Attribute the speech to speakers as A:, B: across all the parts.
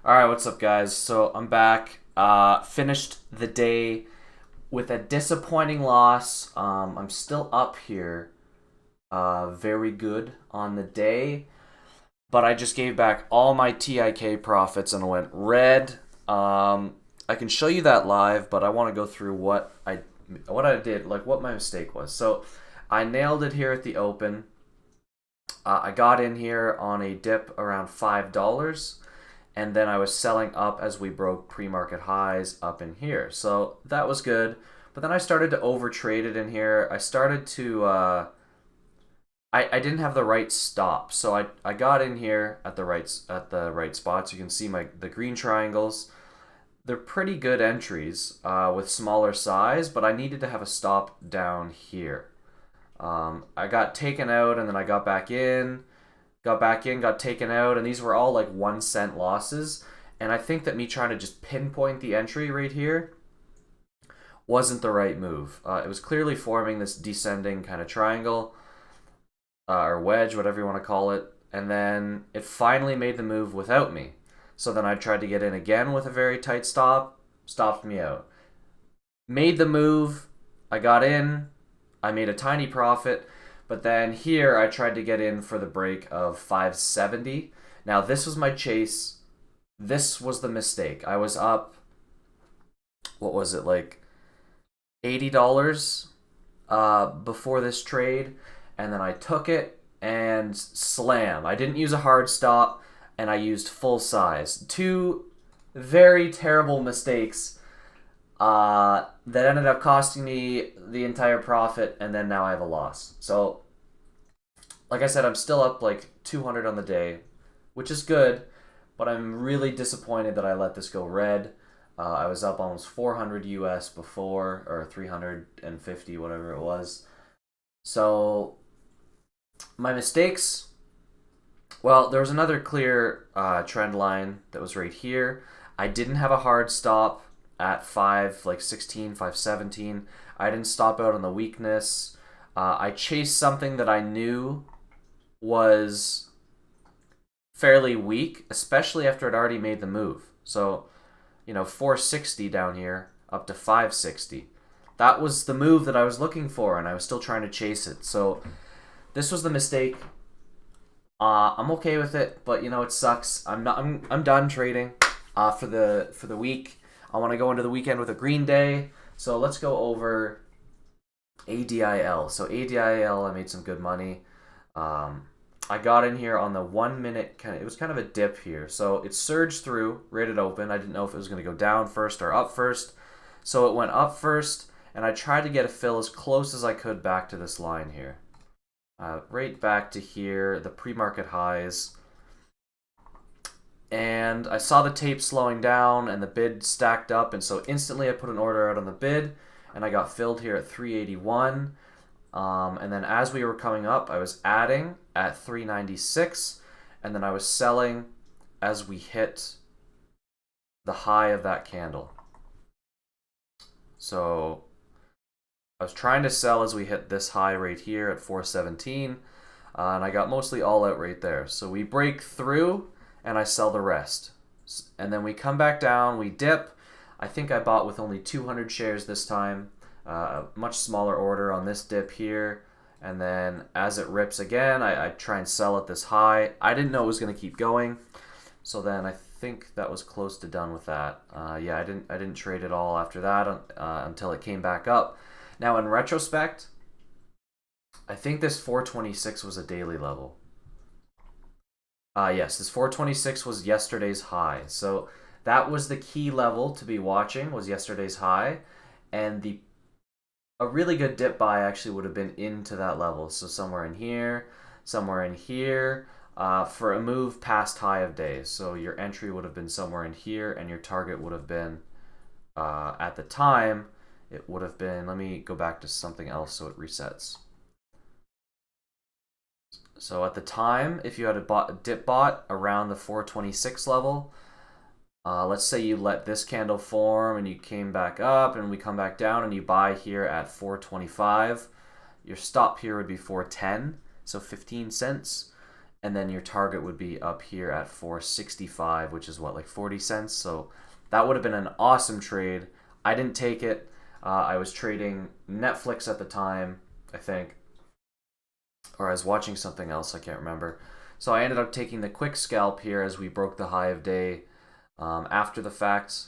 A: All right, what's up, guys? So I'm back. Finished the day with a disappointing loss. I'm still up here. Very good on the day, but I just gave back all my TIK profits and went red. I can show you that live, but I want to go through what I did, like what my mistake was. So I nailed it here at the open. I got in here on a dip around $5, and then I was selling up as we broke pre-market highs up in here. So that was good. But then I started to overtrade it in here. I started to I didn't have the right stop. So I got in here at the right spots. You can see the green triangles. They're pretty good entries with smaller size, but I needed to have a stop down here. I got taken out and then I got taken out, and these were all like 1 cent losses. And I think that me trying to just pinpoint the entry right here wasn't the right move. It was clearly forming this descending kind of triangle or wedge, whatever you want to call it. And then it finally made the move without me. So then I tried to get in again with a very tight stop, stopped me out. Made the move, I got in, I made a tiny profit, but then here I tried to get in for the break of 570. Now this was my chase. This was the mistake. I was up, what was it, like $80 before this trade, and then I took it and slam. I didn't use a hard stop, and I used full size. Two very terrible mistakes that ended up costing me the entire profit, and then now I have a loss. So, like I said, I'm still up like 200 on the day, which is good, but I'm really disappointed that I let this go red. I was up almost 400 US before, or 350, whatever it was. So, my mistakes. Well, there was another clear trend line that was right here. I didn't have a hard stop at 516, 517. I didn't stop out on the weakness. I chased something that I knew was fairly weak, especially after it already made the move. So, 460 down here up to 560. That was the move that I was looking for, and I was still trying to chase it. So, this was the mistake. I'm okay with it, but it sucks. I'm done trading for the week. I want to go into the weekend with a green day. So let's go over ADIL. So ADIL, I made some good money. I got in here on the 1 minute it was kind of a dip here. So it surged through, rated open. I didn't know if it was going to go down first or up first. So it went up first, and I tried to get a fill as close as I could back to this line here. Right back to here, the pre-market highs. And I saw the tape slowing down and the bid stacked up, and so instantly I put an order out on the bid, and I got filled here at 381. And then as we were coming up, I was adding at 396, and then I was selling as we hit the high of that candle. So I was trying to sell as we hit this high right here at 417, and I got mostly all out right there. So we break through, and I sell the rest. And then we come back down, we dip. I think I bought with only 200 shares this time. A much smaller order on this dip here. And then as it rips again, I try and sell at this high. I didn't know it was going to keep going. So then I think that was close to done with that. Yeah, I didn't trade at all after that until it came back up. Now in retrospect, I think this 426 was a daily level. Yes, this 426 was yesterday's high. So that was the key level to be watching, was yesterday's high. And a really good dip buy actually would have been into that level. So somewhere in here, for a move past high of days. So your entry would have been somewhere in here, and your target would have been, at the time, it would have been, let me go back to something else so it resets. So at the time, if you had a dip bought around the 426 level, let's say you let this candle form and you came back up and we come back down and you buy here at 425, your stop here would be 410, so 15 cents. and then your target would be up here at 465, which is what, like 40 cents. So that would have been an awesome trade. I didn't take it. I was trading Netflix at the time, I think, or I was watching something else, I can't remember. So I ended up taking the quick scalp here as we broke the high of day after the fact.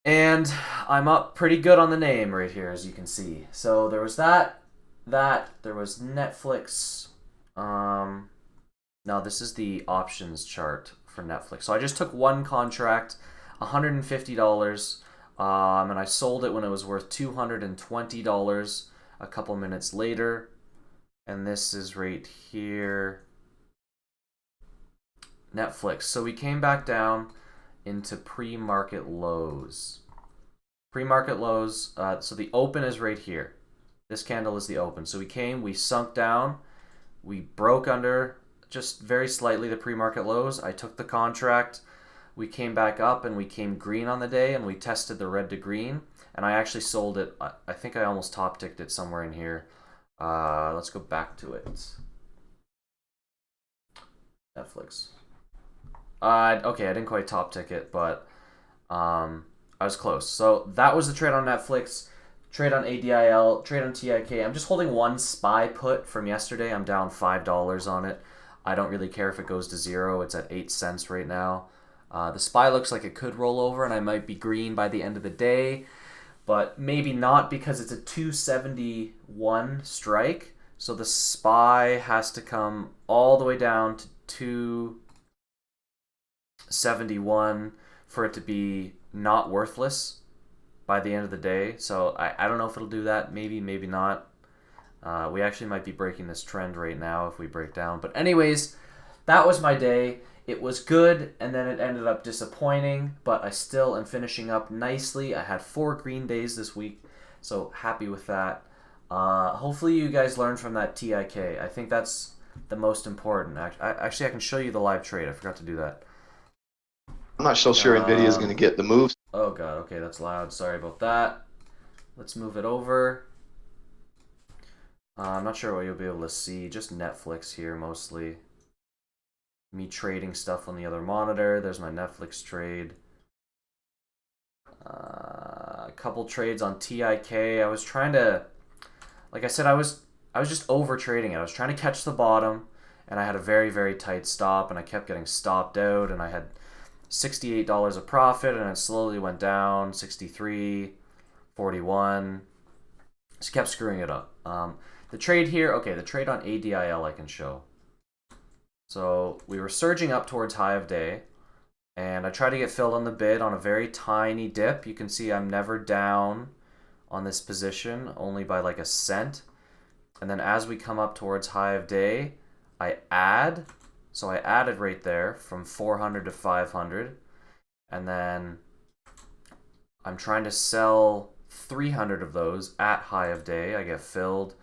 A: And I'm up pretty good on the name right here, as you can see. So there was that, there was Netflix. No, this is the options chart for Netflix. So I just took one contract, $150, and I sold it when it was worth $220 a couple minutes later. And this is right here, Netflix. So we came back down into pre-market lows. Pre-market lows, so the open is right here. This candle is the open. So we sunk down, we broke under just very slightly the pre-market lows. I took the contract, we came back up and we came green on the day and we tested the red to green. And I actually sold it, I think I almost top ticked it somewhere in here. Let's go back to it. Netflix. Okay, I didn't quite top tick it, but I was close. So that was the trade on Netflix, trade on ADIL, trade on TIK. I'm just holding one SPY put from yesterday. I'm down $5 on it. I don't really care if it goes to zero. It's at 8 cents right now. The SPY looks like it could roll over and I might be green by the end of the day, but maybe not because it's a 271 strike. So the SPY has to come all the way down to 271 for it to be not worthless by the end of the day. So I don't know if it'll do that. Maybe, maybe not. We actually might be breaking this trend right now if we break down. But anyways, that was my day. It was good, and then it ended up disappointing, but I still am finishing up nicely. I had 4 green days this week, so happy with that. Hopefully you guys learned from that TIK. I think that's the most important. Actually, I can show you the live trade. I forgot to do that.
B: I'm not so sure NVIDIA is going to get the moves.
A: Oh god, okay, that's loud. Sorry about that. Let's move it over. I'm not sure what you'll be able to see. Just Netflix here mostly. Me trading stuff on the other monitor. There's my Netflix trade. A couple trades on TIK. I was trying to, like I said, I was just over trading it. I was trying to catch the bottom, and I had a very, very tight stop, and I kept getting stopped out, and I had $68 of profit, and it slowly went down, 63, 41. Just kept screwing it up. The trade here, okay, the trade on ADIL I can show. So we were surging up towards high of day, and I tried to get filled on the bid on a very tiny dip. You can see I'm never down on this position, only by like a cent. And then as we come up towards high of day, I add. So I added right there from 400 to 500. And then I'm trying to sell 300 of those at high of day. I get filled.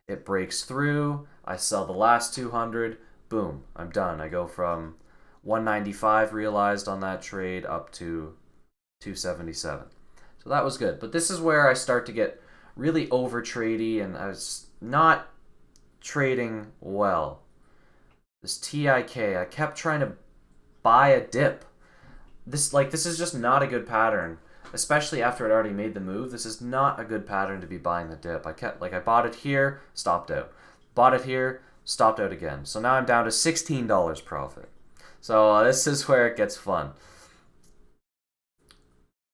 A: It breaks through. I sell the last 200. Boom, I'm done. I go from 195 realized on that trade up to 277. So that was good. But this is where I start to get really over trady, and I was not trading well. This TIK, I kept trying to buy a dip. This is just not a good pattern, especially after it already made the move. This is not a good pattern to be buying the dip. I bought it here, stopped out. Bought it here, stopped out again. So now I'm down to $16 profit. So this is where it gets fun.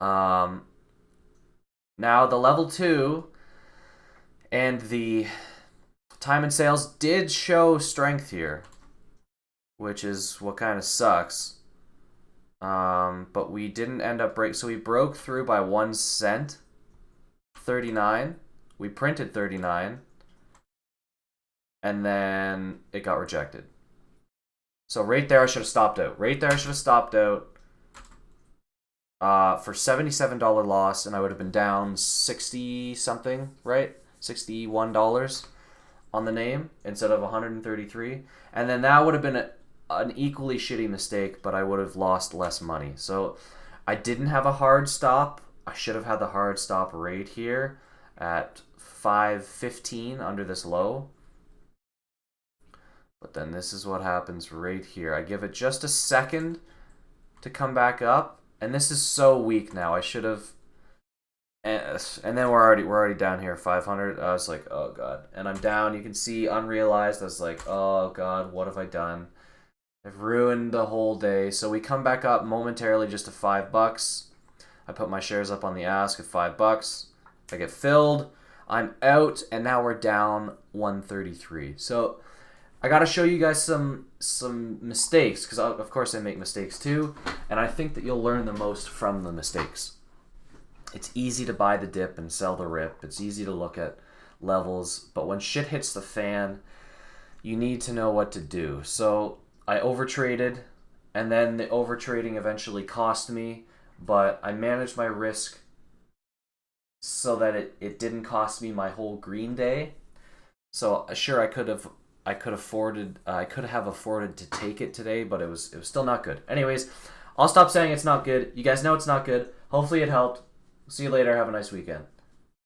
A: Now the level 2 and the time and sales did show strength here, which is what kind of sucks. But we didn't end up break. So we broke through by 1 cent, 39. We printed 39. And then it got rejected. So right there I should have stopped out. Right there I should have stopped out for $77 loss, and I would have been down 60 something, right? $61 on the name instead of 133. And then that would have been an equally shitty mistake, but I would have lost less money. So I didn't have a hard stop. I should have had the hard stop right here at 515 under this low. But then this is what happens right here. I give it just a second to come back up, and this is so weak now. I should have. And then we're already down here 500. I was like, oh god, and I'm down. You can see unrealized. I was like, oh god, what have I done? I've ruined the whole day. So we come back up momentarily just to $5. I put my shares up on the ask at $5. I get filled. I'm out, and now we're down 133. So I got to show you guys some mistakes, because of course I make mistakes too, and I think that you'll learn the most from the mistakes. It's easy to buy the dip and sell the rip. It's easy to look at levels, but when shit hits the fan, you need to know what to do. So I overtraded, and then the overtrading eventually cost me, but I managed my risk so that it didn't cost me my whole green day. So sure, I could have afforded to take it today, but it was still not good. Anyways, I'll stop saying it's not good. You guys know it's not good. Hopefully it helped. See you later. Have a nice weekend.